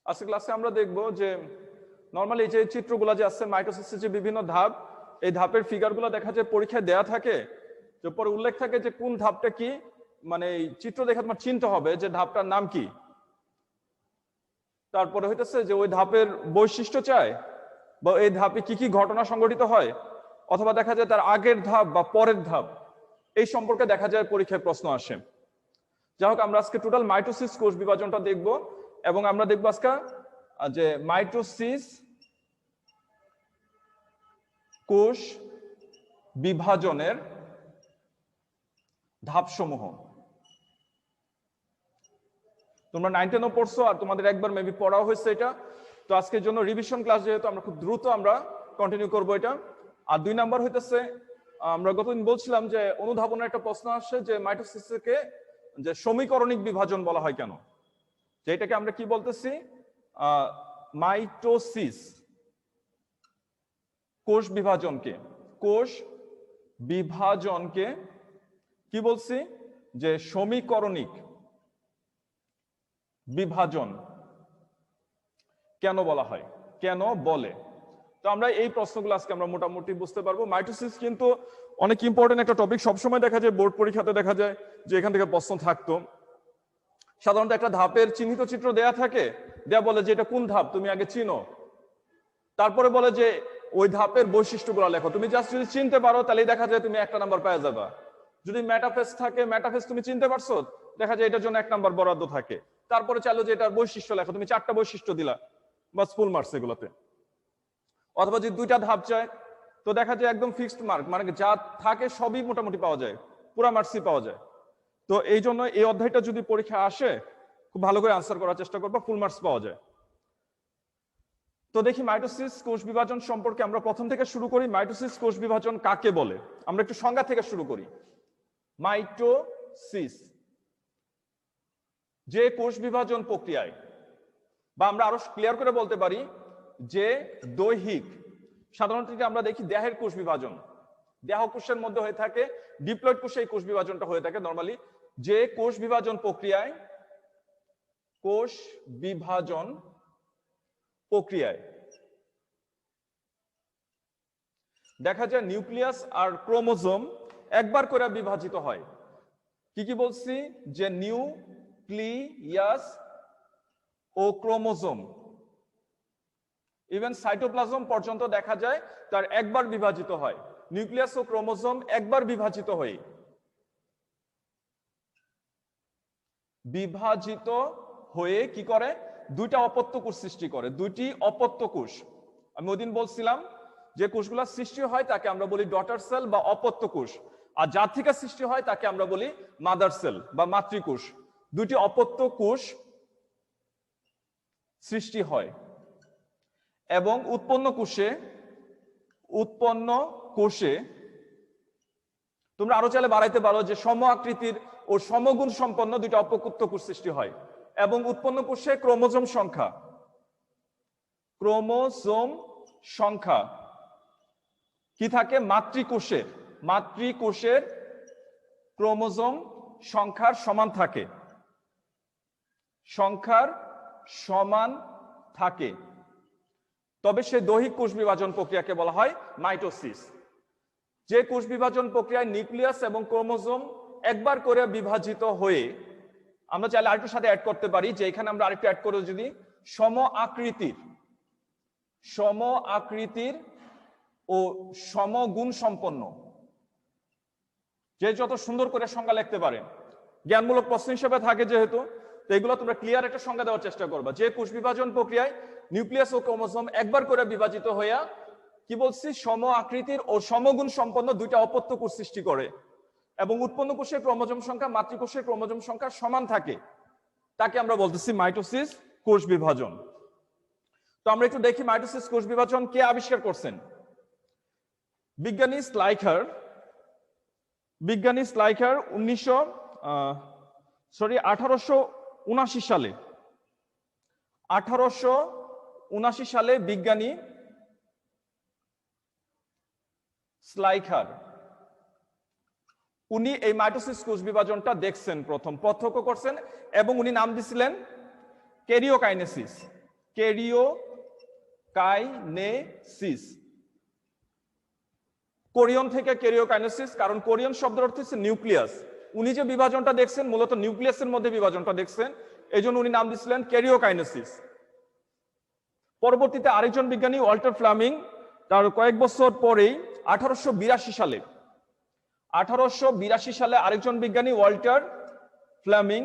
আজকে ক্লাসে আমরা দেখব যে নরমালি এই যে চিত্রগুলো যে আছে মাইটোসিসের যে বিভিন্ন ধাপ, এই ধাপের ফিগারগুলো দেখা যায় পরীক্ষায় দেয়া থাকে, যে পরে উল্লেখ থাকে যে কোন ধাপটা কি, মানে এই চিত্র দেখে তোমার চিনতে হবে যে ধাপটার নাম কি। তারপরে হইতেছে যে ওই ধাপের বৈশিষ্ট্য চায়, বা এই ধাপে কি কি ঘটনা সংঘটিত হয়, অথবা দেখা যায় তার আগের ধাপ বা পরের ধাপ, এই সম্পর্কে দেখা যায় পরীক্ষায় প্রশ্ন আসে। যাই হোক, আমরা আজকে টোটাল মাইটোসিস কোষ বিভাজনটা দেখব, এবং আমরা দেখবো আজকে যে মাইটোসিস কোষ বিভাজনের ধাপসমূহ। তোমরা 9 10 পড়ছো, আর তোমাদের একবার মেবি পড়াও হয়েছে এটা। তো আজকের জন্য রিভিশন ক্লাস, যেহেতু আমরা খুব দ্রুত আমরা কন্টিনিউ করবো এটা। আর 2 নাম্বার হইতেছে, আমরা গতদিন বলছিলাম যে অনুধাবনের একটা প্রশ্ন আসছে যে মাইটোসিসকে যে সমীকরণিক বিভাজন বলা হয় কেন, যেটাকে আমরা কি বলতেছি, মাইটোসিস কোষ বিভাজনকে কি বলছি, যে সমীকরণিক বিভাজন কেন বলা হয়, কেন বলে। তো আমরা এই প্রশ্নগুলো আজকে আমরা মোটামুটি বুঝতে পারবো। মাইটোসিস কিন্তু অনেক ইম্পর্টেন্ট একটা টপিক, সবসময় দেখা যায় বোর্ড পরীক্ষাতে দেখা যায় যে এখান থেকে প্রশ্ন থাকতো। সাধারণত একটা ধাপের চিহ্নিত চিত্র দেয়া থাকে, দেয়া বলে যে এটা কোন ধাপ তুমি আগে চিনো, তারপরে বলে যে ওই ধাপের বৈশিষ্ট্যগুলো লেখো। তুমি জাস্ট যদি চিনতে পারো তাহলেই দেখা যায় তুমি 1 নাম্বার পেয়ে যাবা। যদি মেটাফেজ থাকে, মেটাফেজ তুমি চিনতে পারছো, দেখা যায় এটার জন্য 1 নাম্বার বরাদ্দ থাকে। তারপরে চাইলো যে এটার বৈশিষ্ট্য লেখো, তুমি 4টা বৈশিষ্ট্য দিলা, বাস ফুল মার্কস এগুলোতে। অথবা যদি 2টা ধাপ চায়, তো দেখা যায় একদম ফিক্সড মার্ক, মানে যা থাকে সবই মোটামুটি পাওয়া যায়, পুরা মার্কসই পাওয়া যায়। তো এই জন্য এই অধ্যায়টা যদি পরীক্ষা আসে, খুব ভালো করে আনসার করার চেষ্টা করবো, ফুল মার্কস পাওয়া যায়। তো দেখি মাইটোসিস কোষ বিভাজন সম্পর্কে আমরা প্রথম থেকে শুরু করি। মাইটোসিস কোষ বিভাজন কাকে বলে, আমরা একটু সংজ্ঞা থেকে শুরু করি। মাইটোসিস যে কোষ বিভাজন প্রক্রিয়ায়, বা আমরা আরো ক্লিয়ার করে বলতে পারি যে দৈহিক, সাধারণত আমরা দেখি দেহের কোষ বিভাজন, দেহ কোষের মধ্যে হয়ে থাকে, ডিপ্লয়েড কোষে এই কোষ বিভাজনটা হয়ে থাকে নরমালি। যে কোষ বিভাজন প্রক্রিয়ায় দেখা যায় নিউক্লিয়াস আর ক্রোমোজোম একবার করে বিভাজিত হয়। কি কি বলছি, যে নিউক্লিয়াস ও ক্রোমোজোম, ইভেন সাইটোপ্লাজম পর্যন্ত দেখা যায় তার একবার বিভাজিত হয়। নিউক্লিয়াস ও ক্রোমোজোম একবার বিভাজিত হয়ে কি করে, 2টা অপত্য কোষ সৃষ্টি করে, 2টি অপত্য কোষ। আমি ওইদিন বলছিলাম যে কোষগুলো সৃষ্টি হয় তাকে আমরা বলি ডটার সেল বা অপত্য কোষ, আর যার থেকে সৃষ্টি হয় তাকে আমরা বলি মাদার সেল বা মাতৃকোষ। 2টি অপত্য কোষ সৃষ্টি হয়, এবং উৎপন্ন কোষে তোমরা আরো চাইলে বাড়াইতে পারো যে সম আকৃতির ও সমগুণ সম্পন্ন 2টা অপত্য কোষ সৃষ্টি হয়। এবং উৎপন্ন কোষে ক্রোমোজোম সংখ্যা কি থাকে, মাতৃকোষের ক্রোমোজোম সংখ্যার সমান থাকে। তবে সে দৈহিক কোষ বিভাজন প্রক্রিয়াকে বলা হয় মাইটোসিস। যে কোষ বিভাজন প্রক্রিয়ায় নিউক্লিয়াস এবং ক্রোমোজোম একবার করে বিভাজিত হয়ে, আমরা চাইলে আরেকটু সাথে অ্যাড করতে পারি যে এখানে আমরা আরেকটু অ্যাড করে যদি সম আকৃতির ও সমগুণ সম্পন্ন, যে যত সুন্দর করে সংজ্ঞা লিখতে পারে, জ্ঞানমূলক প্রশ্ন হিসেবে থাকে যেহেতু, তো এগুলো তোমরা ক্লিয়ার একটা সংজ্ঞা দেওয়ার চেষ্টা করবা। যে কোষ বিভাজন প্রক্রিয়ায় নিউক্লিয়াস ও ক্রোমোজোম একবার করে বিভাজিত হইয়া কি বলছি, সম আকৃতির ও সমগুণ সম্পন্ন 2টা অপত্য কোষ সৃষ্টি করে, এবং উৎপন্ন কোষের ক্রোমোজোম সংখ্যা মাতৃকোষের ক্রোমোজোম সংখ্যা সমান থাকে, তাকে আমরা বলতেছি মাইটোসিস কোষ বিভাজন। তো আমরা একটু দেখি মাইটোসিস কোষ বিভাজন কে আবিষ্কার করছেন। বিজ্ঞানী স্লাইখার 1879 সালে বিজ্ঞানী স্লাইখার উনি এই মাইটোসিস কোষ বিভাজনটা দেখছেন, প্রথম প্রত্যক্ষ করছেন, এবং উনি নাম দিছিলেন ক্যারিওকাইনেসিস। ক্যারিওকাইনেসিস। কোরিয়ন থেকে ক্যারিওকাইনেসিস, কারণ কোরিয়ন শব্দের অর্থ হচ্ছে নিউক্লিয়াস। উনি যে বিভাজনটা দেখছেন মূলত নিউক্লিয়াসের মধ্যে বিভাজনটা দেখছেন, এই জন্য উনি নাম দিয়েছিলেন ক্যারিওকাইনেসিস। পরবর্তীতে আরেকজন বিজ্ঞানী ওয়াল্টার ফ্লেমিং, তার কয়েক বছর পরেই 1882 সালে আরেকজন বিজ্ঞানী ওয়াল্টার ফ্লেমিং,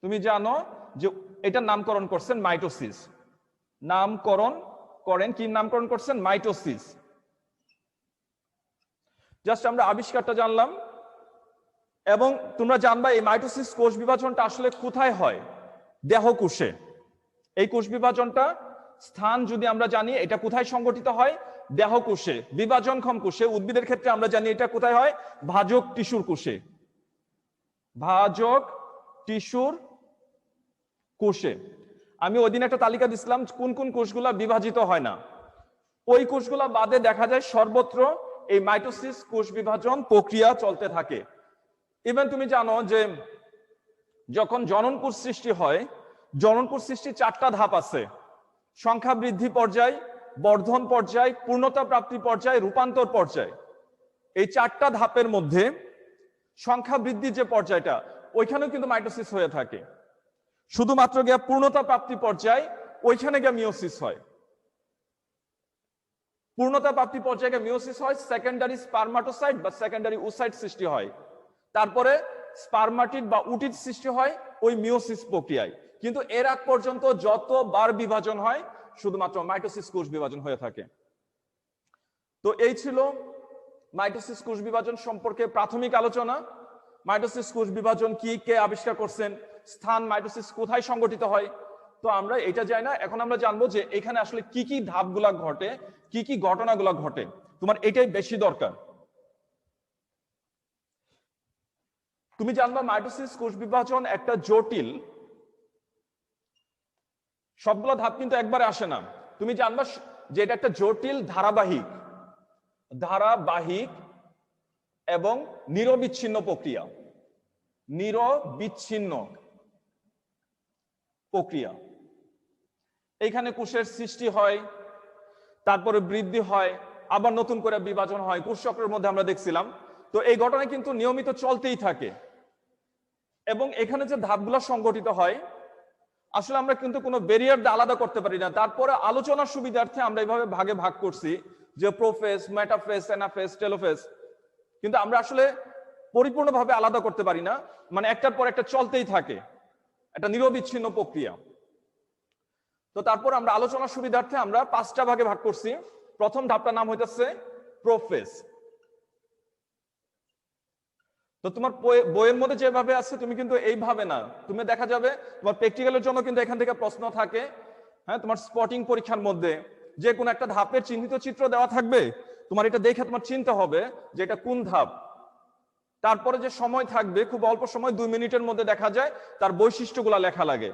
তুমি জানো যে এটার নামকরণ করছেন মাইটোসিস। নামকরণ করছেন মাইটোসিস। জাস্ট আমরা আবিষ্কারটা জানলাম, এবং তোমরা জানবা এই মাইটোসিস কোষ বিভাজনটা আসলে কোথায় হয়? দেহকোষে। এই কোষ বিভাজনটা স্থান যদি আমরা জানি, এটা কোথায় সংগঠিত হয়? দেহকোষে, বিভাজনক্ষম কোষে। উদ্ভিদের ক্ষেত্রে আমরা জানি এটা কোথায় হয়? ভাজক টিস্যুর কোষে। ভাজক টিস্যুর কোষে। আমি ওই দিন একটা তালিকা দিছিলাম কোন কোন কোষগুলা বিভাজিত হয় না। ওই কোষগুলা বাদে দেখা যায় সর্বত্র এই মাইটোসিস কোষ বিভাজন প্রক্রিয়া চলতে থাকে। ইভেন তুমি জানো যে যখন জননকোষ সৃষ্টি হয়, জননকোষ সৃষ্টির 4টা ধাপ আছে: সংখ্যা বৃদ্ধি পর্যায়, বর্ধন পর্যায়, পূর্ণতা প্রাপ্তি পর্যায়, রূপান্তর পর্যায়। এই 4টা ধাপের মধ্যে সংখ্যা বৃদ্ধির যে পর্যায়টা, ওইখানেও কিন্তু মাইটোসিস হয়ে থাকে। শুধুমাত্র গিয়া পূর্ণতা প্রাপ্তি পর্যায়, ওইখানে গিয়া মিওসিস হয়। পূর্ণতা প্রাপ্তি পর্যায়ে মিওসিস হয়, সেকেন্ডারি স্পারমাটোসাইট বা সেকেন্ডারি ওসাইট সৃষ্টি হয়। তারপরে স্পারমাটিড বা উটিড সৃষ্টি হয় ওই মিওসিস প্রক্রিয়ায়। কিন্তু এর আগ পর্যন্ত যতবার বিভাজন হয় শুধুমাত্র মাইটোসিস কোষ বিভাজন হয়ে থাকে। তো এই ছিল মাইটোসিস কোষ বিভাজন সম্পর্কে প্রাথমিক আলোচনা। মাইটোসিস কোষ বিভাজন কি, কে আবিষ্কার করছেন, স্থান মাইটোসিস কোথায় সংগঠিত হয়, তো আমরা এটা জানি না। এখন আমরা জানবো যে এখানে আসলে কি কি ধাপগুলা ঘটে, কি কি ঘটনাগুলা ঘটে। তোমার এটাই বেশি দরকার। তুমি জানবা মাইটোসিস কোষ বিভাজন একটা জটিল, সবগুলো ধাপ কিন্তু একবারে আসে না। তুমি জানবা যে এটা একটা জটিল ধারাবাহিক এবং নিরবিচ্ছিন্ন প্রক্রিয়া। এইখানে কোষের সৃষ্টি হয়, তারপরে বৃদ্ধি হয়, আবার নতুন করে বিভাজন হয়, কোষ চক্রের মধ্যে আমরা দেখছিলাম। তো এই ঘটনা কিন্তু নিয়মিত চলতেই থাকে। এবং এখানে যে ধাপগুলো সংগঠিত হয়, আসলে আমরা কিন্তু কোনো ব্যারিয়ার দিয়ে আলাদা করতে পারি না। তারপরে আলোচনার সুবিধার্থে আমরা এইভাবে ভাগ করছি যে প্রোফেজ, মেটাফেজ, অ্যানাফেজ, টেলোফেজ। কিন্তু আমরা আসলে পরিপূর্ণভাবে আলাদা করতে পারি না, মানে একটার পর একটা চলতেই থাকে, একটা নিরবিচ্ছিন্ন প্রক্রিয়া। তো তারপর আমরা আলোচনার সুবিধার্থে আমরা 5টা ভাগে ভাগ করছি। প্রথম ধাপটার নাম হইতেছে প্রোফেজ। তো তোমার বইয়ের মধ্যে যেভাবে আছে তুমি কিন্তু এইভাবে না, তুমি দেখা যাবে তোমার প্র্যাকটিক্যালের জন্য কিন্তু এখান থেকে প্রশ্ন থাকে। হ্যাঁ, তোমার স্পটিং পরীক্ষার মধ্যে যে কোনো একটা ধাপের চিহ্নিত চিত্র দেওয়া থাকবে, তোমার এটা দেখে তোমার চিন্তা হবে যে এটা কোন ধাপ। তারপরে যে সময় থাকবে, খুব অল্প সময়, 2 মিনিটের মধ্যে দেখা যায় তার বৈশিষ্ট্যগুলা লেখা লাগে।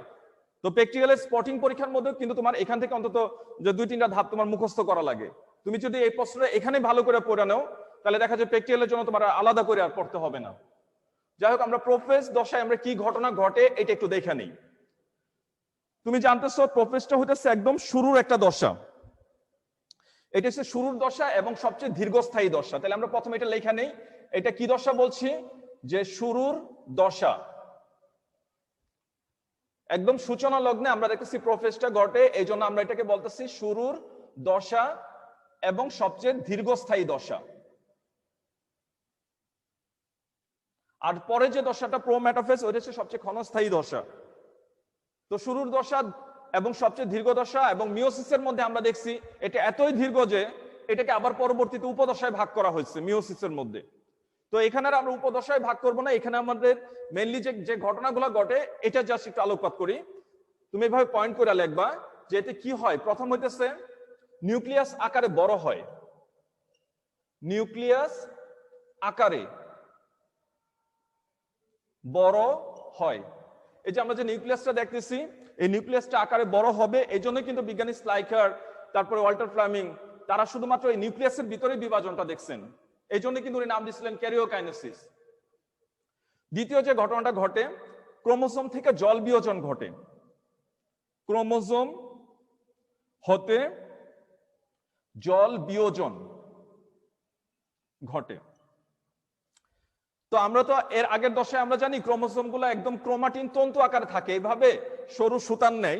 তো প্র্যাকটিক্যালের স্পটিং পরীক্ষার মধ্যে কিন্তু তোমার এখান থেকে অন্তত যে 2-3টা ধাপ তোমার মুখস্থ করা লাগে। তুমি যদি এই প্রশ্নটা এখানে ভালো করে পড়ে নাও, তাহলে দেখা যায় প্র্যাকটিক্যালের জন্য তোমার আলাদা করে আর পড়তে হবে না। যাই হোক, আমরা প্রোফেজ দশায় আমরা কি ঘটনা ঘটে এটা একটু দেখে নিই। তুমি জানতেছো প্রোফেজটা হইতেছে একদম শুরুর একটা দশা। এটা হচ্ছে শুরুর দশা এবং সবচেয়ে দীর্ঘস্থায়ী দশা। তাহলে আমরা প্রথমে এটা লেখা নেই, এটা কি দশা বলছি? যে শুরুর দশা। একদম সূচনা লগ্নে আমরা দেখতেছি প্রোফেজটা ঘটে, এই জন্য আমরা এটাকে বলতেছি শুরুর দশা এবং সবচেয়ে দীর্ঘস্থায়ী দশা। আর পরে যে দশাটা প্রোমেটাফেজ, ওইটা হচ্ছে সবচেয়ে ক্ষণস্থায়ী দশা। তো শুরুর দশা এবং সবচেয়ে দীর্ঘ দশা এবং মিওসিসের মধ্যে আমরা দেখছি এটা এতই দীর্ঘ যে এটাকে আবার পরবর্তীতে উপদশায় ভাগ করা হয়েছে মিওসিসের মধ্যে। তো এখানে আর আমরা উপদশায় ভাগ করবো না, এখানে আমাদের মেইনলি যে ঘটনাগুলো ঘটে এটা জাস্ট একটু আলোকপাত করি। তুমি এভাবে পয়েন্ট করে লিখবা যে এতে কি হয়। প্রথম হইতেছে নিউক্লিয়াস আকারে বড় হয়। নিউক্লিয়াস আকারে বড় হয়। এই যে আমরা যে নিউক্লিয়াসটা দেখতেছি, এই নিউক্লিয়াসটা আকারে বড় হবে। এই জন্য কিন্তু বিজ্ঞানী স্লাইকার, তারপরে ওয়াল্টার ফ্লেমিং, তারা শুধুমাত্র এই নিউক্লিয়াসের ভিতরে বিভাজনটা দেখছেন। এই জন্য কিন্তু উনি নাম দিয়েছিলেন ক্যারিওকাইনেসিস। দ্বিতীয় যে ঘটনাটা ঘটে, ক্রোমোসোম থেকে জল বিয়োজন ঘটে। ক্রোমোজোম হতে জল বিয়োজন ঘটে। তো আমরা তো এর আগের দশায় আমরা জানি ক্রোমোজোম গুলো একদম ক্রোমাটিন তন্তু আকারে থাকে, এইভাবে সরু সুতার নেই,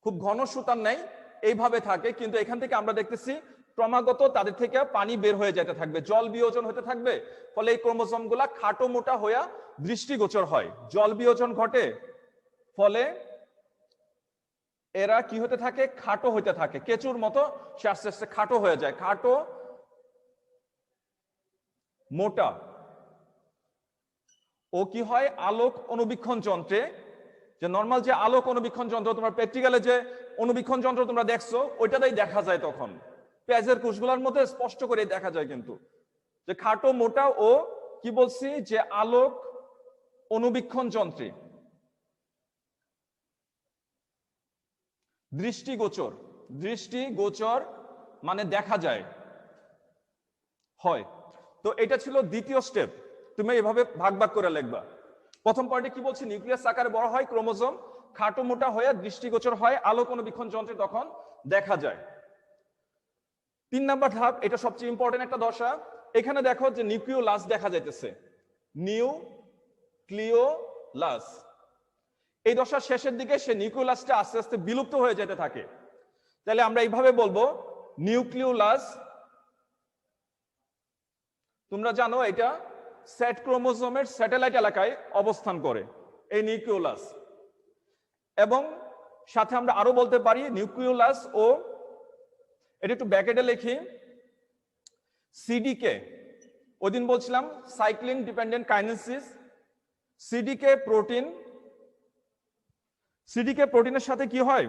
খুব ঘন সুতার নেই, এইভাবে থাকে। কিন্তু এখান থেকে আমরা দেখতেছি ক্রমাগত তাদের থেকে পানি বের হয়ে যেতে থাকবে, জল বিয়োজন হতে থাকবে, ফলে এই ক্রোমোজোম গুলা খাটো মোটা হইয়া দৃষ্টিগোচর হয়। জল বিয়োজন ঘটে, ফলে এরা কি হতে থাকে, খাটো হইতে থাকে, কেঁচুর মতো সে আস্তে আস্তে খাটো হয়ে যায়, খাটো মোটা। ও কি হয়, আলোক অনুবীক্ষণ যন্ত্রে, যে নর্মাল যে আলোক অনুবীক্ষণ যন্ত্র তোমরা প্র্যাকটিক্যালে যে অনুবীক্ষণ যন্ত্র তোমরা দেখছো ওইটাতেই দেখা যায়, তখন পেঁয়াজের কোষগুলোর মধ্যে স্পষ্ট করে দেখা যায় কিন্তু যে খাটো মোটা ও কি বলছি যে আলোক অনুবীক্ষণ যন্ত্রে দৃষ্টিগোচর, দৃষ্টিগোচর মানে দেখা যায় হয়। তো এটা ছিল দ্বিতীয় স্টেপ, তুমি এভাবে ভাগ ভাগ করে লিখবা। প্রথম পয়েন্টে কি বলছি, নিউক্লিয়াস আকারে বড় হয় ক্রোমোজোম, খাটো মোটা হয়ে দৃষ্টিগোচর হয়, আলোক অনুবীক্ষণ যন্ত্রে তখন দেখা যায়। 3 নাম্বার ধাপ, এটা সবচেয়ে ইম্পর্টেন্ট একটা দশা। এখানে দেখো যে নিউক্লিওলাস দেখা যাইতেছে, নিউক্লিওলাস। এই দশার শেষের দিকে সে নিউক্লিওলাসটা আস্তে আস্তে বিলুপ্ত হয়ে যেতে থাকে। তাহলে আমরা এইভাবে বলবো নিউক্লিওলাস, তোমরা জানো এটা সেট ক্রোমোজোমের স্যাটেলাইট এলাকায় অবস্থান করে এই নিউক্লিওলাস। এবং সাথে আমরা আরো বলতে পারি নিউক্লিওলাস ও, এটা একটু ব্যাকেটে লিখি, সিডিকে, ওই দিন বলছিলাম সাইক্লিন ডিপেন্ডেন্ট কাইনেসিস, সিডিকে প্রোটিন, সিডিকে প্রোটিনের সাথে কি হয়,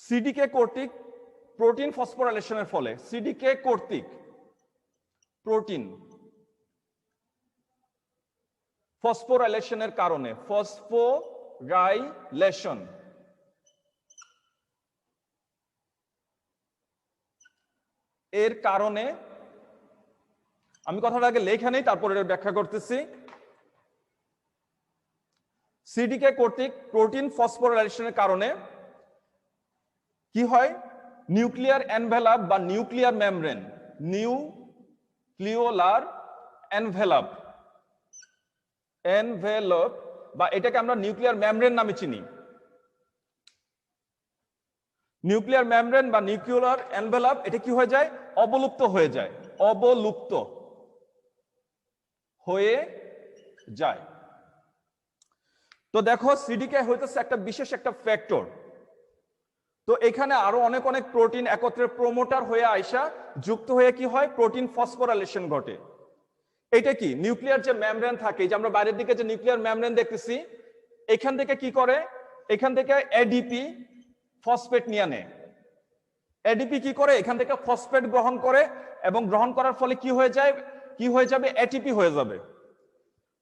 সিডিকে কর্তৃক প্রোটিন ফসফোরাইলেশনের ফলে, সিডিকে কর্তৃক প্রোটিন ফসফোরাইলেশনের কারণে, ফসফোরাইলেশন এর কারণে, আমি কথাটা আগে লেখা নেই তারপরে ব্যাখ্যা করতেছি। সিডিকে কর্তৃক প্রোটিন ফসফোরাইলেশনের কারণে কি হয়, নিউক্লিয়ার এনভেলাপ বা nuclear membrane, nucleolar envelope, envelope বা এটাকে আমরা নিউক্লিয়ার মেমব্রেন নামে চিনি। নিউক্লিয়ার মেমব্রেন বা নিউক্লিওলার এনভেলাপ এটা কি হয়ে যায়, অবলুপ্ত হয়ে যায়, অবলুপ্ত হয়ে যায়। তো দেখো সিডিকে হইতেছে একটা বিশেষ একটা ফ্যাক্টর। তো এখানে আরো অনেক অনেক প্রোটিন একত্রে প্রমোটার হয়ে আইসা যুক্ত হয়ে কি হয়, প্রোটিন ফসফোরাইলেশন ঘটে। এটা কি নিউক্লিয়ার যে মেমব্রেন থাকে, যে আমরা বাইরের দিকে যে নিউক্লিয়ার মেমব্রেন দেখতেছি, এখান থেকে কি করে, এখান থেকে এডিপি ফসফেট নিয়ে নেয়। এডিপি কি করে, এখান থেকে ফসফেট গ্রহণ করে, এবং গ্রহণ করার ফলে কি হয়ে যায়, কি হয়ে যাবে, এটিপি হয়ে যাবে।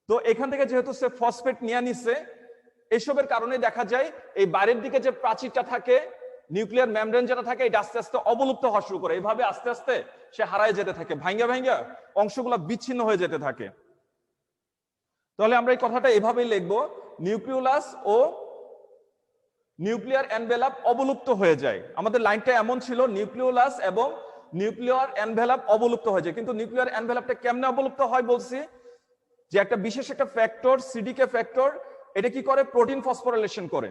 তো এখান থেকে যেহেতু সে ফসফেট নিয়ে নিছে, এসবের কারণে দেখা যায় এই বাইরের দিকে যে প্রাচীরটা থাকে, নিউক্লিয়ার মেমব্রেন যেটা থাকে, এটা আস্তে আস্তে অবলুপ্ত হওয়া শুরু করে। এইভাবে আস্তে আস্তে সে হারায় যেতে থাকে, ভাঙ্গা ভাঙ্গা অংশগুলো বিচ্ছিন্ন হয়ে যেতে থাকে। তাহলে আমরা এই কথাটা এভাবেই লিখবো, নিউক্লিওলাস ও নিউক্লিয়ার এনভেলাপ অবলুপ্ত হয়ে যায়। আমাদের লাইনটা এমন ছিল, নিউক্লিওলাস এবং নিউক্লিয়ার এনভেলাপ অবলুপ্ত হয়ে যায়। কিন্তু নিউক্লিয়ার এনভেলাপটা কেমনে অবলুপ্ত হয় বলছি, যে একটা বিশেষ একটা ফ্যাক্টর, সিডিকে ফ্যাক্টর, এটা কি করে, প্রোটিন ফসফোরাইলেশন করে।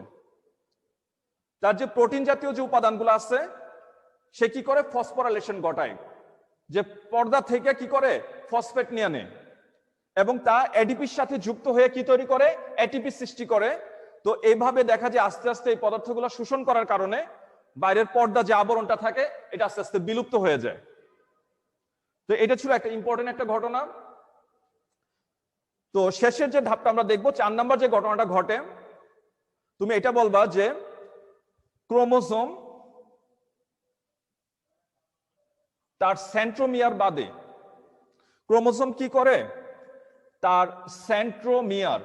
তার যে প্রোটিন জাতীয় যে উপাদানগুলো আছে সে কি করে, ফসফোরাইলেশন ঘটায়, যে পর্দা থেকে কি করে, ফসফেট নিয়ে নেয়, এবং তা এডিপির সাথে যুক্ত হয়ে কি তৈরি করে, এটিপি সৃষ্টি করে। তো এইভাবে দেখা যায় আস্তে আস্তে এই পদার্থগুলো শোষণ করার কারণে বাইরের পর্দা যে আবরণটা থাকে এটা আস্তে আস্তে বিলুপ্ত হয়ে যায়। তো এটা ছিল একটা ইম্পর্টেন্ট একটা ঘটনা। তো শেষের যে ধাপটা আমরা দেখবো, 4 নাম্বার যে ঘটনাটা ঘটে, তুমি এটা বলবা যে ক্রোমোজোম তার সেন্ট্রোমিয়ার বাদে, ক্রোমোজোম কি করে, তার সেন্ট্রোমিয়ার,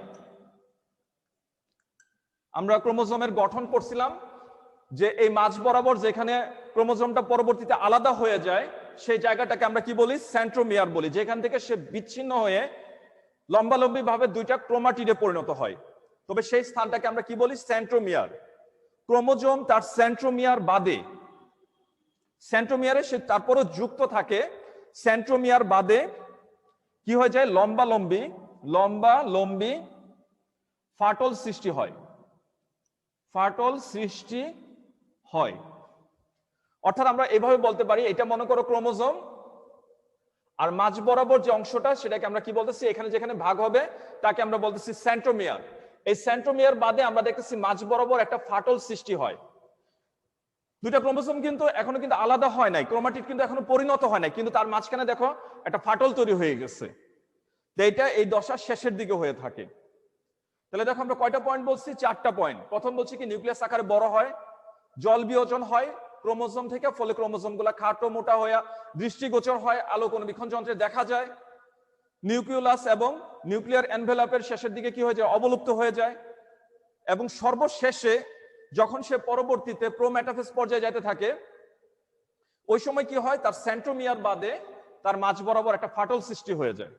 আমরা ক্রোমোজোমের গঠন করছিলাম যে এই মাঝ বরাবর যেখানে ক্রোমোজোমটা পরবর্তীতে আলাদা হয়ে যায় সেই জায়গাটাকে আমরা কি বলি, সেন্ট্রোমিয়ার বলি, যেখান থেকে সে বিচ্ছিন্ন হয়ে লম্বালম্বি ভাবে দুইটা ক্রোমাটিডে পরিণত হয়। তবে সেই স্থানটাকে আমরা কি বলি? সেন্ট্রোমিয়ার। ক্রোমোজোম তার সেন্ট্রোমিয়ার বাদে, সেন্ট্রোমিয়ারে সে তারপরও যুক্ত থাকে, সেন্ট্রোমিয়ার বাদে কি হয়ে যায়? লম্বা লম্বি ফাটল সৃষ্টি হয়, ফাটল সৃষ্টি হয়। অর্থাৎ আমরা এভাবে বলতে পারি, এটা মনে করো ক্রোমোজোম, আর মাঝ বরাবর যে অংশটা সেটাকে আমরা কি বলতেছি? এখানে যেখানে ভাগ হবে তাকে আমরা বলতেছি সেন্ট্রোমিয়ার। এই সেন্ট্রোমিয়ার বাদে আমরা দেখতেছি মাঝ বরাবর একটা ফাটল সৃষ্টি হয়। দুইটা ক্রোমোজোম কিন্তু এখনো কিন্তু আলাদা হয় নাই, ক্রোমাটিড কিন্তু এখনো পরিণত হয় নাই, কিন্তু তার মাঝখানে দেখো একটা ফাটল তৈরি হয়ে গেছে। তো এটা এই দশার শেষের দিকে হয়ে থাকে। তাহলে দেখো আমরা কয়টা পয়েন্ট বলছি? 4টা পয়েন্ট। প্রথম বলছি কি, নিউক্লিয়াস আকারে বড় হয়, জল বিয়োজন হয় ক্রোমোজোম থেকে, ফলে ক্রোমোজোম গুলা খাটো মোটা হয়ে দৃষ্টিগোচর হয়, আলো কোণবীক্ষণ যন্ত্রে দেখা যায়। নিউক্লিওলাস এবং নিউক্লিয়ার এনভেলপের শেষের দিকে কি হয়ে যায়? অবলুপ্ত হয়ে যায়। এবং সর্বশেষে যখন সে পরবর্তীতে প্রোমেটাফেজ পর্যায়ে যেতে থাকে, ওই সময় কি হয়? তার সেন্ট্রোমিয়ার বাদে তার মাঝ বরাবর একটা ফাটল সৃষ্টি হয়ে যায়।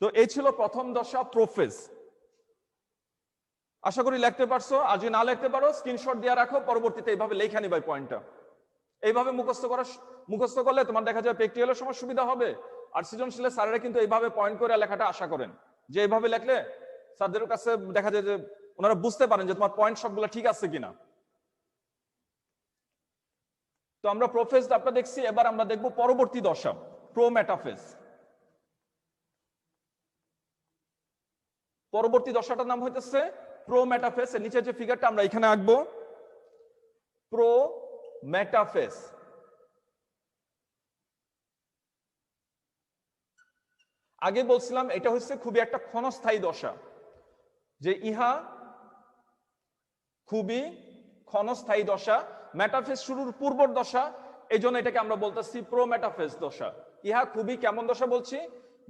তো এই ছিল প্রথম দশা, প্রোফেজ। আশা করি লিখতে পারছো। আর যদি না লিখতে পারো স্ক্রিনশট দিয়ে রাখো, পরবর্তীতে এইভাবে লেখা নিবাই পয়েন্টটা। এইভাবে মুখস্থ করলে তোমার দেখা যায় প্র্যাকটিক্যালের সময় সুবিধা হবে। আর সৃজনশীলের স্যারেরা কিন্তু এইভাবে পয়েন্ট করে লেখাটা আশা করেন, যে এইভাবে লেখলে স্যারদের কাছে দেখা যায় যে ওনারা বুঝতে পারেন যে তোমার পয়েন্ট সবগুলো ঠিক আছে কিনা। তো আমরা প্রোফেজ আপনারা দেখছি, এবার আমরা দেখব পরবর্তী দশা, প্রোমেটাফেজ। পরবর্তী দশাটার নাম হইতেছে প্রোমেটাফেজ। এর নিচে যে ফিগারটা আমরা এখানে আঁকবো, প্রোমেটাফেজ। আগে বলছিলাম এটা হচ্ছে খুবই একটা ক্ষণস্থায়ী দশা, যে ইহা খুবই ক্ষণস্থায়ী দশা। মেটাফেজ শুরুর পূর্বর দশা, এই জন্য এটাকে আমরা বলতেছি প্রোমেটাফেজ দশা। ইহা খুবই কেমন দশা বলছি?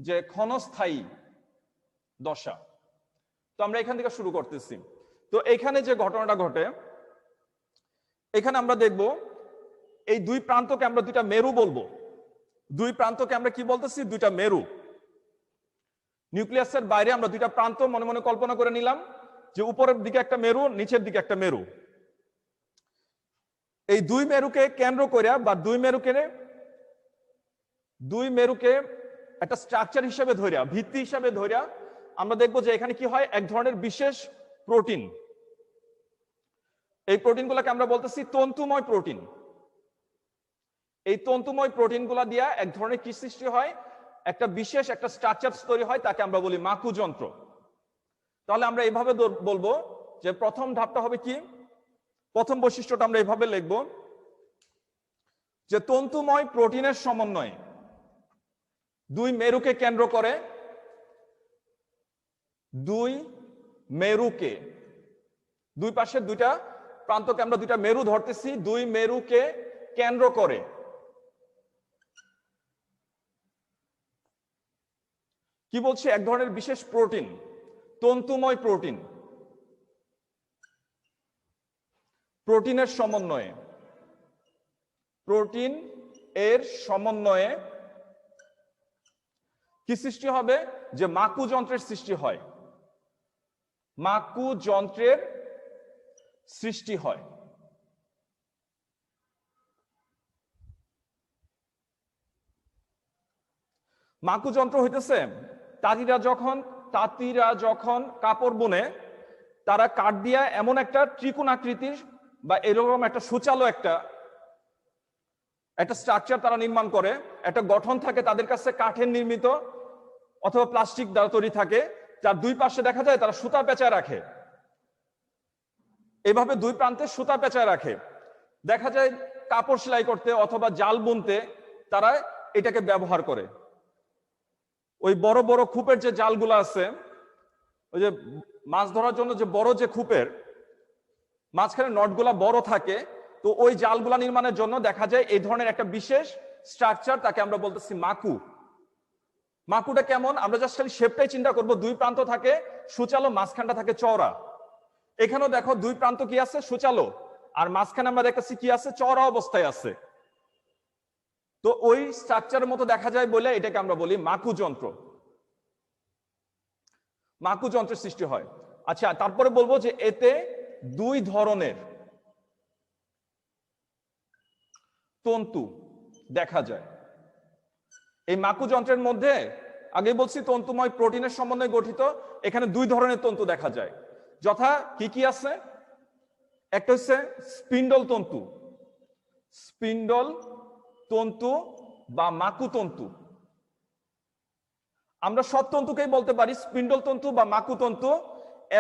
যে ক্ষণস্থায়ী দশা। তো আমরা এখান থেকে শুরু করতেছি। তো এখানে যে ঘটনাটা ঘটে, এখানে আমরা দেখব এই দুই প্রান্তকে আমরা দুইটা মেরু বলবো। দুই প্রান্তকে আমরা কি বলতেছি? দুইটা মেরু। নিউক্লিয়াসের বাইরে আমরা দুইটা প্রান্ত মনে মনে কল্পনা করে নিলাম, যে উপরের দিকে একটা মেরু, নিচের দিকে একটা মেরু। এই দুই মেরুকে কেন্দ্র করে বা দুই মেরুকে একটা স্ট্রাকচার হিসেবে ধরিয়া, ভিত্তি হিসেবে ধরিয়া আমরা দেখবো যে এখানে কি হয়? এক ধরনের বিশেষ প্রোটিন। এই প্রোটিনগুলোকে আমরা বলতেছি তন্তুময় প্রোটিন। এই তন্তুময় প্রোটিনগুলা দিয়া এক ধরনের কি সৃষ্টি হয়? একটা বিশেষ একটা স্ট্রাকচার তৈরি হয়, তাকে আমরা বলি মাকু যন্ত্র। তাহলে আমরা এইভাবে বলবো যে প্রথম ধাপটা হবে কি? প্রথম বৈশিষ্ট্যটা আমরা এইভাবে লিখব যে তন্তুময় প্রোটিনের সমন্বয়ে দুই মেরুকে কেন্দ্র করে, দুই মেরুকে, দুই পাশে দুইটা প্রান্তকে আমরা দুইটা মেরু ধরতেছি, দুই মেরুকে কেন্দ্র করে কি বলছি? এক ধরনের বিশেষ প্রোটিন, তন্তুময় প্রোটিন, প্রোটিনের সমন্বয়ে, প্রোটিন এর সমন্বয়ে কি সৃষ্টি হবে? যে মাকু যন্ত্রের সৃষ্টি হয়, মাকু যন্ত্রের সৃষ্টি হয়। মাকু যন্ত্র হইতেছে তাঁতিরা যখন কাপড় বুনে, তারা কাঠ দিয়া এমন একটা ত্রিকোণ আকৃতির বা এরকম একটা সুচালো একটা স্ট্রাকচার তারা নির্মাণ করে। একটা গঠন থাকে তাদের কাছে, কাঠের নির্মিত অথবা প্লাস্টিক দ্বারা তৈরি থাকে, যার দুই পাশে দেখা যায় তারা সুতা পেঁচায় রাখে। এভাবে দুই প্রান্তে সুতা পেঁচায় রাখে। দেখা যায় কাপড় সেলাই করতে অথবা জাল বুনতে তারা এটাকে ব্যবহার করে। ওই বড় বড় খুপের যে জালগুলো আছে, ওই যে মাছ ধরার জন্য যে বড় যে খুপের মাঝখানে নটগুলা বড় থাকে, তো ওই জালগুলা নির্মাণের জন্য দেখা যায় এই ধরনের একটা বিশেষ স্ট্রাকচার, তাকে আমরা বলতেছি মাকু। মাকুটা কেমন? আমরা জাস্ট খালি শেপটাই চিন্তা করব। দুই প্রান্ত থাকে সুচালো, মাঝখানটা থাকে চওড়া। এখানেও দেখো দুই প্রান্ত কি আছে? সুচালো, আর মাঝখানে আমরা দেখতেছি কি আছে? চওড়া অবস্থায় আছে। তো ওই স্ট্রাকচারের মতো দেখা যায় বলে এটাকে আমরা বলি মাকু যন্ত্র। মাকু যন্ত্রের সৃষ্টি হয়। আচ্ছা, তারপরে বলবো যে এতে দুই ধরনের তন্তু দেখা যায়। এই মাকু যন্ত্রের মধ্যে আগে বলছি তন্তুময় প্রোটিনের সমন্বয়ে গঠিত, এখানে দুই ধরনের তন্তু দেখা যায়। যথা কি কি আছে? একটা হচ্ছে স্পিন্ডল তন্তু, স্পিন্ডল তন্তু বা মাকু তন্তু। আমরা সব তন্তুকেই বলতে পারি স্পিন্ডল তন্তু বা মাকু তন্তু,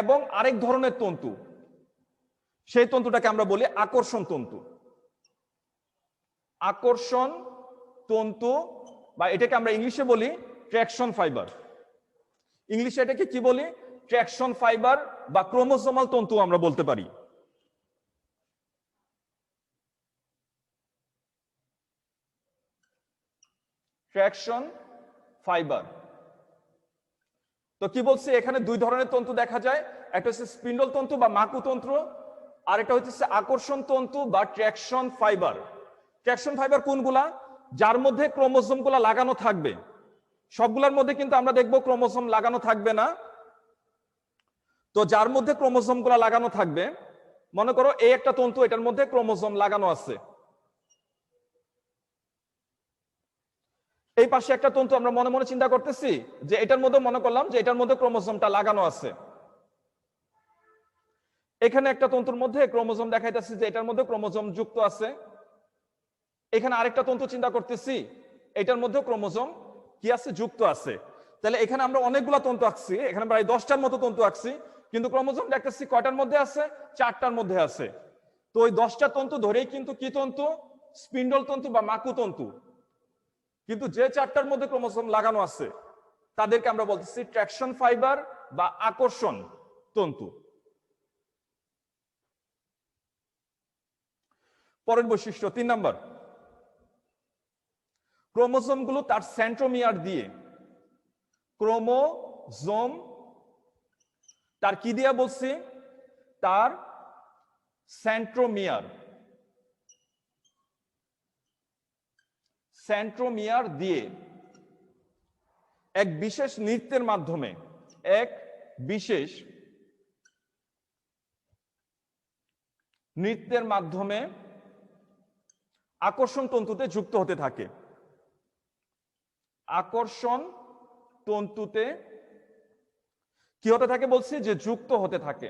এবং আরেক ধরনের তন্তু, সেই তন্তুটাকে আমরা বলি আকর্ষণ তন্তু। আকর্ষণ তন্তু, বা এটাকে আমরা ইংলিশে বলি ট্র্যাকশন ফাইবার। ইংলিশে এটাকে কি বলি? ট্র্যাকশন ফাইবার বা ক্রোমোসোমাল তন্তু আমরা বলতে পারি। Traction fibre. তো কি বলছি, এখানে দুই ধরনের তন্তু দেখা যায়, একটা হচ্ছে স্পিন্ডল তন্তু বা মাকু তন্তু, আর একটা হচ্ছে আকর্ষণ তন্তু বা ট্র্যাকশন ফাইবার। ট্র্যাকশন ফাইবার কোনগুলা? যার মধ্যে ক্রোমোসোম গুলা লাগানো থাকবে। সবগুলোর মধ্যে কিন্তু আমরা দেখবো ক্রোমোসোম লাগানো থাকবে না। তো যার মধ্যে ক্রোমোসোম গুলা লাগানো থাকবে, মনে করো এই একটা তন্তু, এটার মধ্যে ক্রোমোসোম লাগানো আছে। এই পাশে একটা তন্তু, আমরা মনে মনে চিন্তা করতেছি যে এটার মধ্যে, মনে করলাম যে এটার মধ্যে ক্রোমোসোমটা লাগানো আছে। এখানে একটা তন্তুর মধ্যে ক্রোমোসোম দেখাইতেছি যে এটার মধ্যে ক্রোমোসোম যুক্ত আছে। এখানে আরেকটা তন্তু চিন্তা করতেছি, এটার মধ্যে ক্রোমোসোম কি আছে? যুক্ত আছে। তাহলে এখানে আমরা অনেকগুলা তন্তু আঁকছি, এখানে প্রায় 10টার মতো তন্তু আঁকছি, কিন্তু ক্রোমোসোম দেখতেছি কয়টার মধ্যে আছে? 4টার মধ্যে আছে। তো ওই 10টা তন্তু ধরেই কিন্তু কি তন্তু? স্পিন্ডল তন্তু বা মাকু তন্তু। কিন্তু যে 4টার মধ্যে ক্রোমোসোম লাগানো আছে তাদেরকে আমরা বলতেছি ট্র্যাকশন ফাইবার বা আকর্ষণ তন্তু। পরের বৈশিষ্ট্য 3 নাম্বার, ক্রোমোসোম গুলো তার সেন্ট্রোমিয়ার দিয়ে, ক্রোমোসোম তার কি দিয়া বলছি? তার সেন্ট্রোমিয়ার, সেন্ট্রোমিয়ার দিয়ে এক বিশেষ নৃত্যের মাধ্যমে, এক বিশেষ নৃত্যের মাধ্যমে আকর্ষণ তন্তুতে যুক্ত হতে থাকে। আকর্ষণ তন্তুতে কি হতে থাকে বলছি? যে যুক্ত হতে থাকে।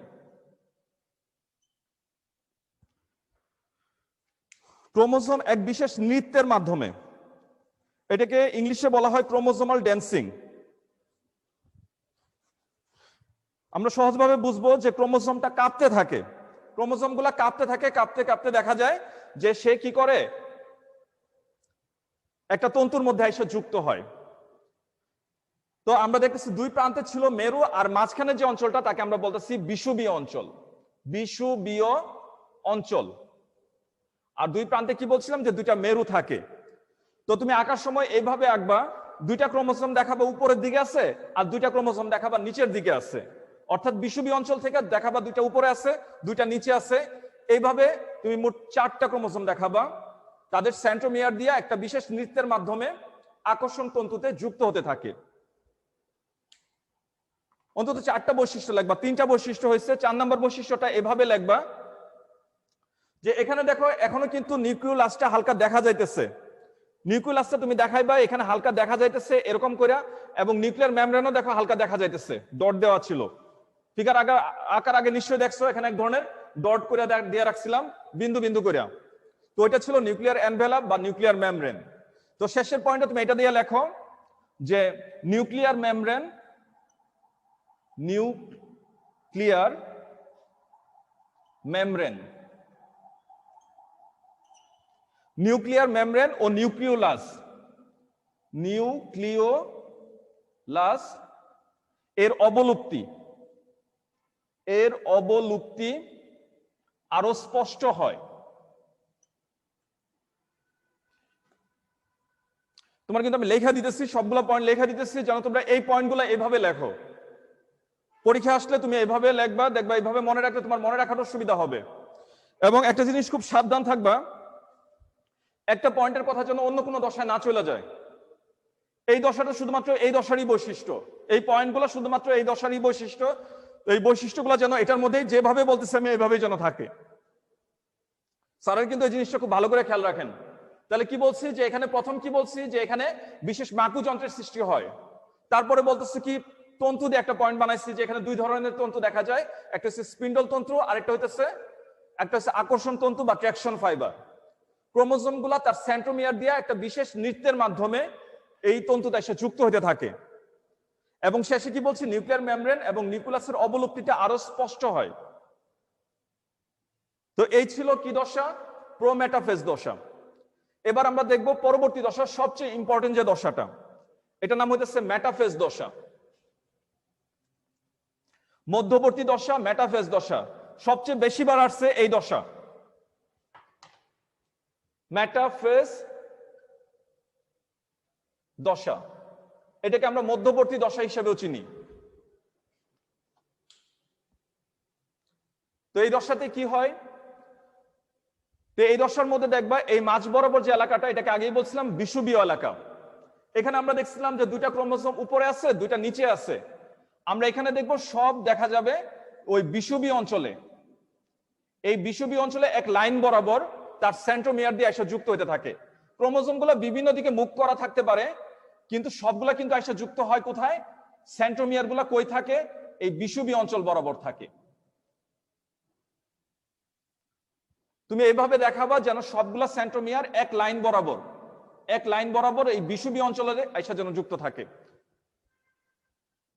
ক্রোমোসোম এক বিশেষ নৃত্যের মাধ্যমে, এটাকে ইংলিশে বলা হয় ক্রোমোসোমাল ড্যান্সিং। আমরা সহজভাবে বুঝবো যে ক্রোমোসোমটা কাঁপতে থাকে, ক্রোমোসোম গুলা কাঁপতে থাকে, কাঁপতে কাঁপতে দেখা যায় যে সে কি করে? একটা তন্তুর মধ্যে এসে যুক্ত হয়। তো আমরা দেখতেছি দুই প্রান্তে ছিল মেরু, আর মাঝখানে যে অঞ্চলটা তাকে আমরা বলতেছি বিষুবীয় অঞ্চল, বিষুবীয় অঞ্চল। আর দুই প্রান্তে কি বলছিলাম? যে দুইটা মেরু থাকে। তো তুমি আঁকার সময় এইভাবে আঁকবা, দুইটা ক্রোমোসোম দেখাবা উপরের দিকে আছে, আর দুইটা ক্রোমোসোম দেখাবা নিচের দিকে আছে। অর্থাৎ বিষুবীয় অঞ্চল থেকে দেখাবা দুইটা উপরে আছে, দুইটা নিচে আছে। এইভাবে তুমি মোট 4টা ক্রোমোসোম দেখাবা, তাদের সেন্ট্রোমিয়ার দিয়ে একটা বিশেষ নৃত্যের মাধ্যমে আকর্ষণ তন্তুতে যুক্ত হতে থাকে। অন্তত 4টা বৈশিষ্ট্য লিখবা। 3টা বৈশিষ্ট্য হয়েছে, 4 নম্বর বৈশিষ্ট্যটা এভাবে লিখবা যে এখানে দেখো এখনো কিন্তু নিউক্লিওলাসটা হালকা দেখা যাইতেছে। নিউক্লিয়াসটা তুমি দেখাইবা এখানে হালকা দেখা যাইতেছে এরকম করে, এবং নিউক্লিয়ার মেমব্রেনও দেখো হালকা দেখা যাইতেছে, ডট দেওয়া ছিল। ফিগার আকার আগে নিশ্চয়ই দেখছো, এখানে এক ধরনের ডট করে দিয়ে রাখছিলাম, বিন্দু বিন্দু করে। তো এটা ছিল নিউক্লিয়ার এনভেলাপ বা নিউক্লিয়ার মেমব্রেন। তো শেষের পয়েন্টে তুমি এটা দিয়ে লেখো যে nuclear membrane, nuclear membrane, nuclear membrane ও নিউক্লিওলাস, নিউক্লিওলাস এর অবলুপ্তি, এর অবলুপ্তি আরো স্পষ্ট হয়। তোমার কিন্তু আমি লেখা দিতেছি, সবগুলো পয়েন্ট লেখা দিতেছি যেন তোমরা এই পয়েন্টগুলো এইভাবে লেখো। পরীক্ষা আসলে তুমি এইভাবে লিখবা, দেখবা এইভাবে মনে রাখলে তোমার মনে রাখার সুবিধা হবে। এবং একটা জিনিস খুব সাবধান থাকবা, একটা পয়েন্টের কথা যেন অন্য কোনো দশায় না চলে যায়। এই দশাটা শুধুমাত্র এই দশারই বৈশিষ্ট্য, এই পয়েন্টগুলো শুধুমাত্র এই দশারই বৈশিষ্ট্য। তো এই বৈশিষ্ট্যগুলো যেন এটার মধ্যেই যেভাবে বলতেছে আমি এইভাবেই যেন থাকে। স্যারের কিন্তু এই জিনিসটা খুব ভালো করে খেয়াল রাখেন। তাহলে কি বলছি যে এখানে প্রথম কি বলছি যে এখানে বিশেষ মাকু যন্ত্রের সৃষ্টি হয়। তারপরে বলতেছে কি তন্তু দিয়ে একটা পয়েন্ট বানাইছি যে এখানে দুই ধরনের তন্তু দেখা যায়, একটা হচ্ছে স্পিন্ডল তন্তু আর একটা হচ্ছে আকর্ষণ তন্তু বা ট্র্যাকশন ফাইবার। ক্রোমোজোম গুলা তার সেন্ট্রোমিয়ার দিয়ে একটা বিশেষ নৃত্যের মাধ্যমে এই তন্তুতে এসে যুক্ত হতে থাকে এবং শেষে কি বলছি নিউক্লিয়ার মেমব্রেন এবং নিউক্লিয়াসের অবলুপ্তিটা আরো স্পষ্ট হয়। তো এই ছিল কি দশা? প্রোমেটাফেজ দশা। এবার আমরা দেখব পরবর্তী দশা, সবচেয়ে ইম্পর্টেন্ট যে দশাটা, এটার নাম হইতেছে মেটাফেজ দশা। মধ্যবর্তী দশা, মেটাফেজ দশা, সবচেয়ে বেশিবার আসছে এই দশা, মেটাফেজ দশা। এটাকে আমরা মধ্যবর্তী দশা হিসেবেও চিনি। তো এই দশাতে কি হয়? তো এই দশার মধ্যে দেখবা এই মাঝ বরাবর যে এলাকাটা, এটাকে আগেই বলছিলাম বিষুবীয় এলাকা। এখানে আমরা দেখছিলাম যে দুইটা ক্রোমোসোম উপরে আছে, দুইটা নিচে আছে। আমরা এখানে দেখব সব দেখা যাবে ওই বিষুবীয় অঞ্চলে। এই বিষুবীয় অঞ্চলে এক লাইন বরাবর তার সেন্ট্রোমিয়ার দিয়ে এসে যুক্ত হতে থাকে। ক্রোমোসোমগুলো বিভিন্ন দিকে মুখ করা থাকতে পারে, কিন্তু সবগুলা কিন্তু এসে যুক্ত হয় কোথায়? সেন্ট্রোমিয়ার গুলা কই থাকে? এই বিষুবীয় অঞ্চল বরাবর থাকে। তুমি এইভাবে দেখাবা যেন সবগুলা সেন্ট্রোমিয়ার এক লাইন বরাবর এই বিষুবীয় অঞ্চলে এসে যেন যুক্ত থাকে।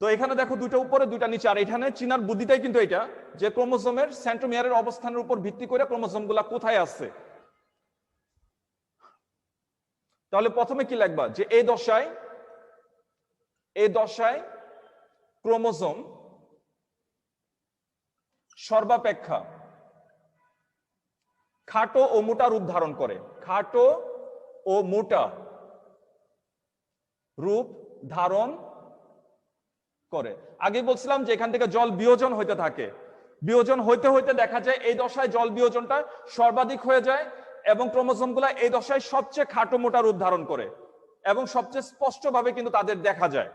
তো এখানে দেখো দুইটা উপরে দুইটা নিচে, আর এখানে চিনার বুদ্ধিটাই কিন্তু এটা যে ক্রোমোসোমের সেন্ট্রোমিয়ারের অবস্থানের উপর ভিত্তি করে ক্রোমোসোম গুলা কোথায় আছে। তাহলে প্রথমে কি লিখবা যে এই দশায় ক্রোমোসোম সর্বাপেক্ষা খাটো ও মোটা রূপ ধারণ করে। খাটো ও মোটা রূপ ধারণ করে। আগে বলছিলাম যে এখান থেকে জল বিয়োজন হইতে থাকে, বিয়োজন হইতে হইতে দেখা যায় এই দশায় জল বিয়োজনটা সর্বাধিক হয়ে যায় এবং ক্রোমোসোমগুলা এই দশায় সবচেয়ে খাটো মোটা রূপ ধারণ করে এবং সবচেয়ে স্পষ্টভাবে কিন্তু তাদের দেখা যায়।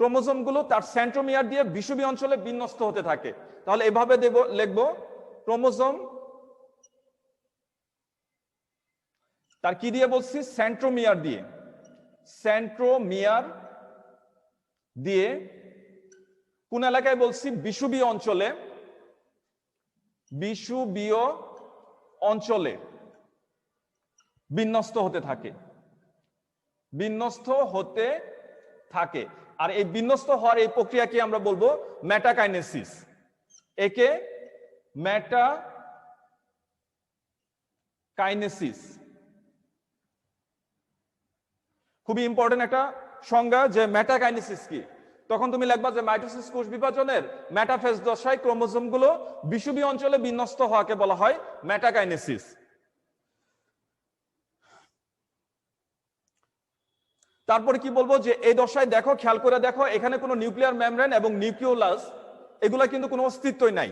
ক্রোমোসোমগুলো তার সেন্ট্রোমিয়ার দিয়ে বিষুবীয় অঞ্চলে বিন্যস্ত হতে থাকে। তাহলে এভাবে লিখবো ক্রোমোসোম তার কি দিয়ে বলছি? সেন্ট্রোমিয়ার দিয়ে কোন এলাকায় বলছি? বিষুবীয় অঞ্চলে বিন্যস্ত হতে থাকে। আর এই বিন্যস্ত হওয়ার এই প্রক্রিয়াকে আমরা বলবো মেটাকাইনেসিস। একে মেটাকাইনেসিস। খুবই ইম্পর্টেন্ট একটা সংজ্ঞা যে মেটাকাইনেসিস কি। তখন তুমি লিখবা যে মাইটোসিস কোষ বিভাজনের মেটাফেজ দশায় ক্রোমোসোম গুলো বিষুবীয় অঞ্চলে বিন্যস্ত হওয়াকে বলা হয় মেটাকাইনেসিস। তারপরে কি বলবো যে এই দশায় দেখো, খেয়াল করে দেখো, এখানে কোনো নিউক্লিয়ার মেমব্রেন এবং নিউক্লিওলাস এগুলা কিন্তু কোনো অস্তিত্বই নাই।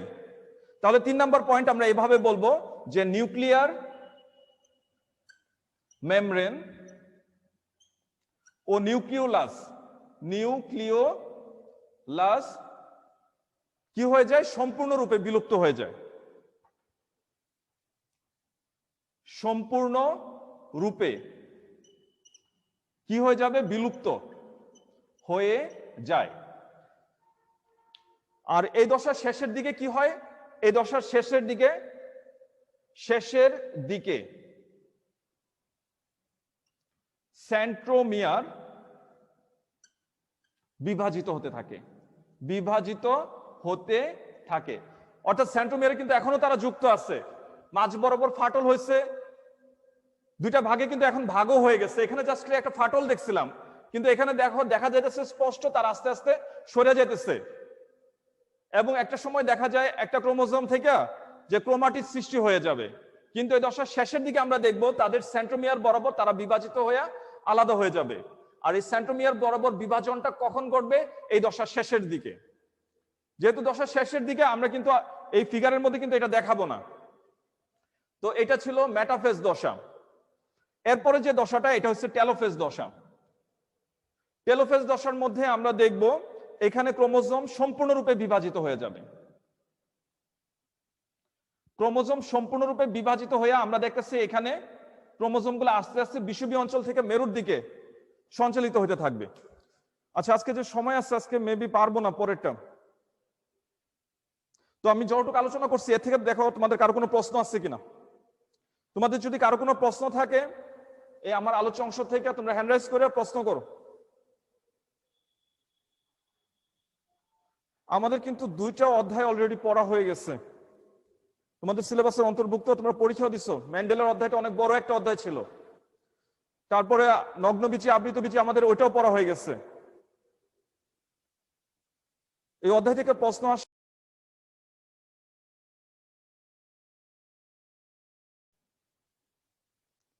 তাহলে 3 নম্বর পয়েন্ট আমরা এইভাবে বলবো যে নিউক্লিয়ার মেমব্রেন ও নিউক্লিওলাস কি হয়ে যায়? সম্পূর্ণরূপে বিলুপ্ত হয়ে যায়। সম্পূর্ণরূপে কি হয়ে যাবে? বিলুপ্ত হয়ে যায়। আর এই দশার শেষের দিকে কি হয়? এই দশার শেষের দিকে সেন্ট্রোমিয়ার বিভাজিত হতে থাকে। অর্থাৎ সেন্ট্রোমিয়ারে কিন্তু এখনো তারা যুক্ত আছে, মাঝ বরাবর ফাটল হয়েছে, দুইটা ভাগে কিন্তু এখন ভাগও হয়ে গেছে। এখানে জাস্ট একটা ফাটল দেখছিলাম, কিন্তু এখানে দেখা যাইতেছে স্পষ্ট তার আস্তে আস্তে সরে যেতেছে এবং একটা সময় দেখা যায় একটা ক্রোমোসোম থেকে যে ক্রোমাটিড সৃষ্টি হয়ে যাবে। কিন্তু এই দশার শেষের দিকে আমরা দেখব তাদের সেন্ট্রোমিয়ার বরাবর তারা বিভাজিত হয়ে আলাদা হয়ে যাবে। আর এই সেন্ট্রোমিয়ার বরাবর বিভাজনটা কখন ঘটবে? এই দশার শেষের দিকে। যেহেতু দশার শেষের দিকে, আমরা কিন্তু এই ফিগারের মধ্যে কিন্তু এটা দেখাবো না। তো এটা ছিল মেটাফেজ দশা। এরপরে যে দশাটা, এটা হচ্ছে টেলোফেজ দশা। টেলোফেজ দশার মধ্যে আমরা দেখব এখানে ক্রোমোজোম সম্পূর্ণরূপে বিভাজিত হয়ে যাবে। ক্রোমোজোম সম্পূর্ণরূপে বিভাজিত হয়ে আমরা দেখতেছি এখানে ক্রোমোজোমগুলো আস্তে আস্তে বিষুবীয় অঞ্চল থেকে মেরুর দিকে সঞ্চালিত হতে থাকবে। আচ্ছা, আজকে যে সময় আছে আজকে মেবি পারবো না পরেরটা। তো আমি যতটুকু আলোচনা করছি এর থেকে দেখো তোমাদের কারো কোনো প্রশ্ন আছে কিনা। তোমাদের যদি কারো কোনো প্রশ্ন থাকে এই আমার আলোচ্য অংশ থেকে তোমরা হ্যান্ড রাইজ করে প্রশ্ন করো। আমাদের কিন্তু 2টা অধ্যায় অলরেডি পড়া হয়ে গেছে, তোমাদের সিলেবাসের অন্তর্ভুক্ত, তোমরা পরীক্ষাও দিছো। ম্যান্ডেলার অধ্যায়টা অনেক বড় একটা অধ্যায় ছিল, তারপরে নগ্নবীচি আবৃত বীচি আমাদের ওইটাও পড়া হয়ে গেছে। এই অধ্যায় থেকে প্রশ্ন আসে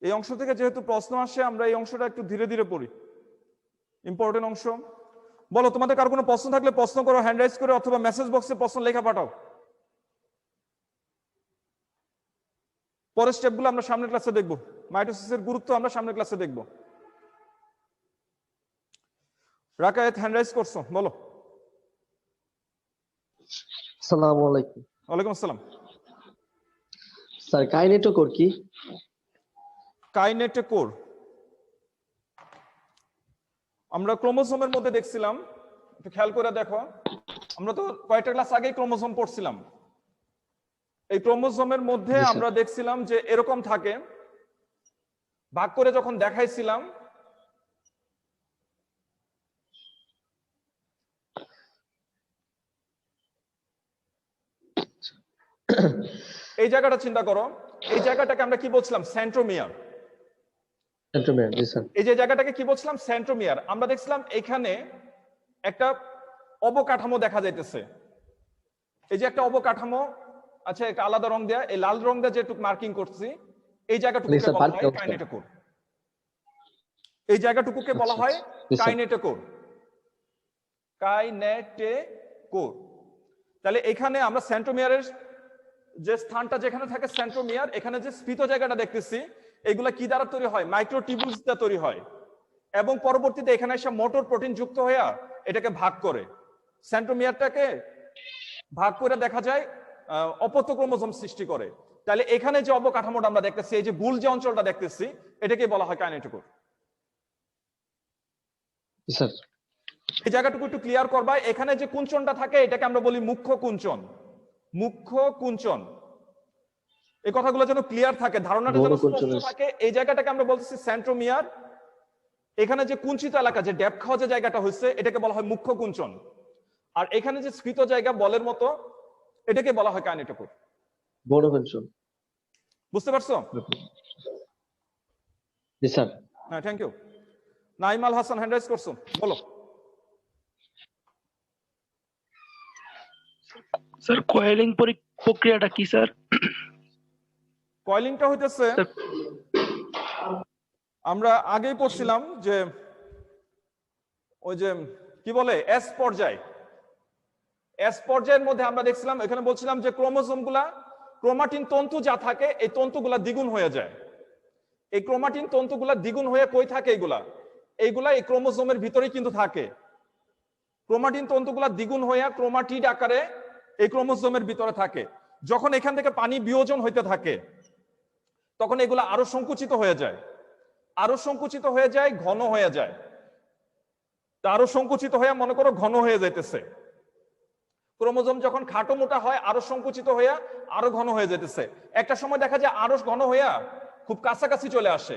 এই অংশ থেকে যেহেতু প্রশ্ন আসে আমরা এই অংশটা একটু ধীরে ধীরে পড়ি, ইম্পর্টেন্ট অংশ। বলো তোমাদের কারো কোনো প্রশ্ন থাকলে প্রশ্ন করো হ্যান্ড রাইজ করে, অথবা মেসেজ বক্সে প্রশ্ন লেখা পাঠাও। পরের স্টেপগুলো আমরা সামনের ক্লাসে দেখব, মাইটোসিসের গুরুত্ব আমরা সামনের ক্লাসে দেখব। রাকায়েত হ্যান্ড রাইজ করছো, বলো। আসসালামু আলাইকুম। ওয়ালাইকুম আসসালাম। স্যার কাইনেটোকোর কি? কাইনেটোকোর আমরা ক্রোমোজোমের মধ্যে দেখছিলাম, একটু খেয়াল করে দেখো। আমরা তো কয়েকটা ক্লাস আগেই ক্রোমোজোম পড়ছিলাম। এই ক্রোমোজোমের মধ্যে আমরা দেখছিলাম যে এরকম থাকে, ভাগ করে যখন দেখাইছিলাম এই জায়গাটা চিন্তা করো, এই জায়গাটাকে আমরা কি বলছিলাম? সেন্ট্রোমিয়ার। এই যে জায়গাটাকে কি বলছিলাম? সেন্ট্রোমিয়ার। আমরা দেখছিলাম এখানে একটা অবকাঠামো দেখা যাইতেছে, এই যে একটা অবকাঠামো, আচ্ছা একটা আলাদা রং দেয়া, এই লাল রং দিয়ে যেটুকু মার্কিং করছি এই জায়গাটুকুকে বলা হয় কাইনেটোকোর। এই জায়গাটুকুকে বলা হয় কাইনেটোকোর। কাইনেটোকোর। তাহলে এখানে আমরা সেন্ট্রোমিয়ারের যে স্থানটা যেখানে থাকে সেন্ট্রোমিয়ার, এখানে যে স্ফীত জায়গাটা দেখতেছি এগুলা কি দ্বারা তৈরি হয়? মাইক্রোটিবিউলস দ্বারা তৈরি হয়, এবং পরবর্তীতে এখানে এসে মোটর প্রোটিন যুক্ত হয়ে এটাকে ভাগ করে, সেন্ট্রোমিয়ারটাকে ভাগ করে দেখা যায় অপত্য ক্রোমোজোম সৃষ্টি করে। তাহলে এখানে যে অবকাঠামোটা আমরা দেখতেছি, এই যে বুল যে অঞ্চলটা দেখতেছি এটাকে বলা হয় কাইনেটোকোর। স্যার এই জায়গাটুকু একটু ক্লিয়ার করবা। এখানে যে কুঞ্চনটা থাকে এটাকে আমরা বলি মুখ্য কুঞ্চন। মুখ্য কুঞ্চন, এই কথাগুলো যেন ক্লিয়ার থাকে, ধারণাটা যেন স্পষ্ট থাকে। এই জায়গাটাকে আমরা বলতেছি সেন্ট্রোমিয়ার। এখানে যে কুঞ্চিত এলাকা, যে ড্যাপ খাওয়া যে জায়গাটা হচ্ছে এটাকে বলা হয় মুখ্য কুঞ্চন। আর এখানে যে স্ফীত জায়গা বলের মতো এটাকে বলা হয় কাইনেটোকোর। বড় কুঞ্চন। বুঝতে পারছো? জি স্যার। হ্যাঁ, thank you. Naimal Hasan hand raise করছো, বলো। স্যার কয়েলিং প্রক্রিয়াটা কি স্যার? কয়েলিংটা হইতেছে, আমরা আগেই পড়ছিলাম যে ওই যে কি বলে এস পর্যায়। এস পর্যায়ের মধ্যে আমরা দেখছিলাম, এখানে বলছিলাম যে ক্রোমোজোমগুলা, ক্রোমাটিন তন্তু যা থাকে এই তন্তুগুলা দ্বিগুণ হয়ে যায়। এই ক্রোমাটিন তন্তুগুলা দ্বিগুণ হয়ে কই থাকে? এইগুলা এই ক্রোমোজোমের ভিতরেই কিন্তু থাকে। ক্রোমাটিন তন্তুগুলা দ্বিগুণ হয়ে ক্রোমাটিড আকারে এই ক্রোমোজোমের ভিতরে থাকে। যখন এখান থেকে পানি বিয়োজন হইতে থাকে তখন এগুলা আরো সংকুচিত হয়ে যায়, আরো সংকুচিত হয়ে যায়, ঘন হয়ে যায়। আরো সংকুচিত হয়ে মনে করো ঘন হয়ে যাইতেছে। ক্রোমোজোম যখন খাটো মোটা হয় আরো সংকুচিত হয়ে আরো ঘন হয়ে যেতেছে। একটা সময় দেখা যায় আরো ঘন হয়ে খুব কাছাকাছি চলে আসে।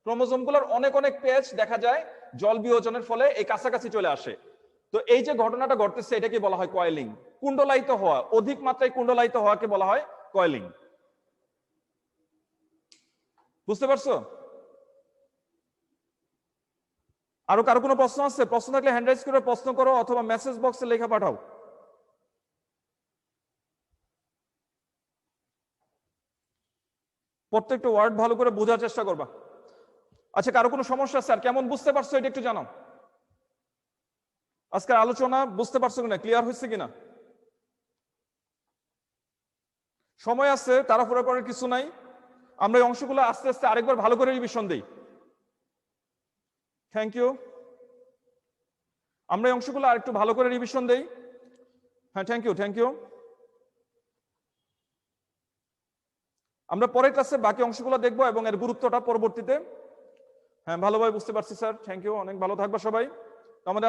ক্রোমোজোমগুলোর অনেক অনেক পেজ দেখা যায় জল বিয়োজনের ফলে এই কাছাকাছি চলে আসে। তো এই যে ঘটনাটা ঘটতেছে এটাকে বলা হয় কয়েলিং। কুণ্ডলায়িত হওয়া, অধিক মাত্রায় কুণ্ডলায়িত হওয়াকে বলা হয় কয়েলিং। বুঝতে পারছো? আরো কারো কোনো প্রশ্ন আছে? প্রশ্ন থাকলে হ্যান্ড রাইজ করে প্রশ্ন করো, অথবা মেসেজ বক্সে লেখা পাঠাও। প্রত্যেকটা ওয়ার্ড ভালো করে বোঝার চেষ্টা করবা। আচ্ছা, কারো কোনো সমস্যা আছে? আর কেমন বুঝতে পারছো এটা একটু জানাও। আজকের আলোচনা বুঝতে পারছো কিনা, ক্লিয়ার হয়েছে কিনা? সময় আছে, তাড়াহুড়া করার কিছু নাই। আমরা এই অংশগুলো আস্তে আস্তে আরেকবার ভালো করে রিভিশন দিই। Thank you. আমরা এই অংশগুলো আর একটু ভালো করে রিভিশন দেই। হ্যাঁ, থ্যাংক ইউ। আমরা পরের ক্লাসে বাকি অংশগুলো দেখবো এবং এর গুরুত্বটা পরবর্তীতে। হ্যাঁ, ভালোভাবে বুঝতে পারছি স্যার, থ্যাংক ইউ, অনেক ভালো থাকবা সবাই। আমাদের